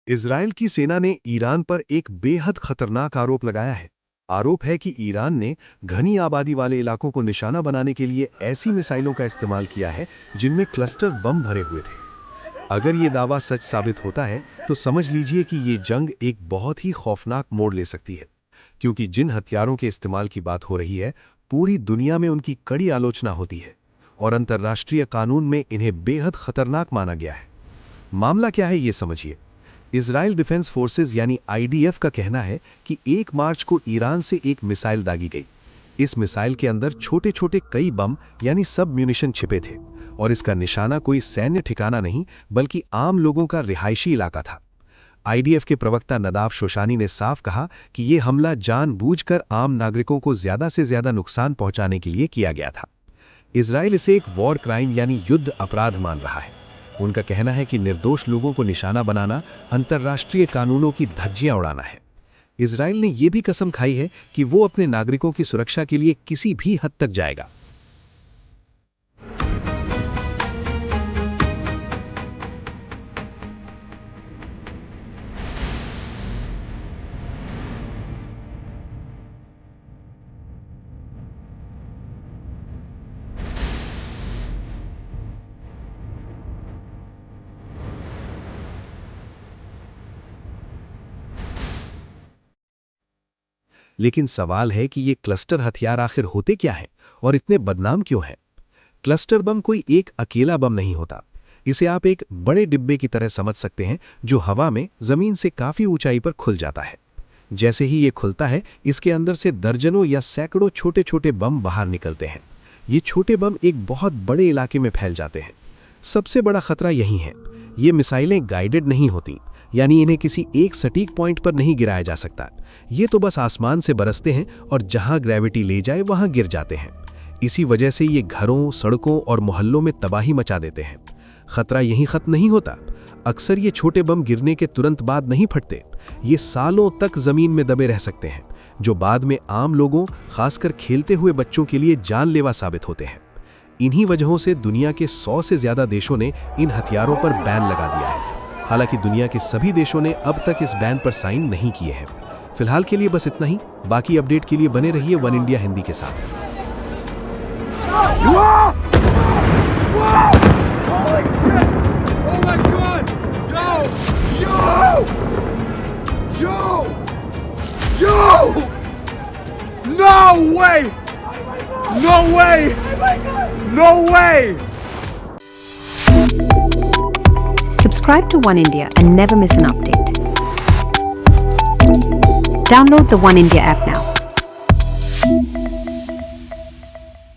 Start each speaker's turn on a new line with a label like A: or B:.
A: Israel की सेना ने ईरान पर एक बेहद खतरनाक आरोप लगाया है। आरोप है कि ईरान ने घनी आबादी वाले इलाकों को निशाना बनाने के लिए ऐसी मिसाइलों का इस्तेमाल किया है जिनमें क्लस्टर बम भरे हुए थे। अगर ये दावा सच साबित होता है तो समझ लीजिए कि ये जंग एक बहुत ही खौफनाक मोड़ ले सकती है, क्योंकि जिन हथियारों के इस्तेमाल की बात हो रही है पूरी दुनिया में उनकी कड़ी आलोचना होती है और अंतर्राष्ट्रीय कानून में इन्हें बेहद खतरनाक माना गया है। मामला क्या है ये समझिए। इजराइल डिफेंस फोर्सेस यानी आईडीएफ का कहना है कि 1 मार्च को ईरान से एक मिसाइल दागी गई। इस मिसाइल के अंदर छोटे छोटे कई बम यानी सब म्यूनिशन छिपे थे और इसका निशाना कोई सैन्य ठिकाना नहीं बल्कि आम लोगों का रिहायशी इलाका था। आईडीएफ के प्रवक्ता नदाफ शोशानी ने साफ कहा कि यह हमला जानबूझकर आम नागरिकों को ज्यादा से ज्यादा नुकसान पहुंचाने के लिए किया गया था। इजराइल इसे एक वॉर क्राइम यानी युद्ध अपराध मान रहा है। उनका कहना है कि निर्दोष लोगों को निशाना बनाना अंतर्राष्ट्रीय कानूनों की धज्जियां उड़ाना है। इजराइल ने यह भी कसम खाई है कि वो अपने नागरिकों की सुरक्षा के लिए किसी भी हद तक जाएगा। लेकिन सवाल है कि ये क्लस्टर हथियार आखिर होते क्या हैं और इतने बदनाम क्यों हैं? क्लस्टर बम कोई एक अकेला बम नहीं होता। इसे आप एक बड़े डिब्बे की तरह समझ सकते हैं जो हवा में जमीन से काफी ऊंचाई पर खुल जाता है। जैसे ही ये खुलता है इसके अंदर से दर्जनों या सैकड़ों छोटे छोटे बम बाहर निकलते हैं। ये छोटे बम एक बहुत बड़े इलाके में फैल जाते हैं। सबसे बड़ा खतरा यही है, ये मिसाइलें गाइडेड नहीं होती, यानी इन्हें किसी एक सटीक पॉइंट पर नहीं गिराया जा सकता। ये तो बस आसमान से बरसते हैं और जहां ग्रेविटी ले जाए वहां गिर जाते हैं। इसी वजह से ये घरों, सड़कों और मोहल्लों में तबाही मचा देते हैं। खतरा यहीं खत्म नहीं होता। अक्सर ये छोटे बम गिरने के तुरंत बाद नहीं फटते। ये सालों तक जमीन में दबे रह सकते हैं, जो बाद में आम लोगों, खासकर खेलते हुए बच्चों के लिए जानलेवा साबित होते हैं। इन्हीं वजहों से दुनिया के 100 से ज्यादा देशों ने इन हथियारों पर बैन लगा दिया है। हालांकि दुनिया के सभी देशों ने अब तक इस बैन पर साइन नहीं किए हैं। फिलहाल के लिए बस इतना ही। बाकी अपडेट के लिए बने रहिए वन इंडिया हिंदी के साथ।
B: Subscribe to One India and never miss an update. Download the One India app now.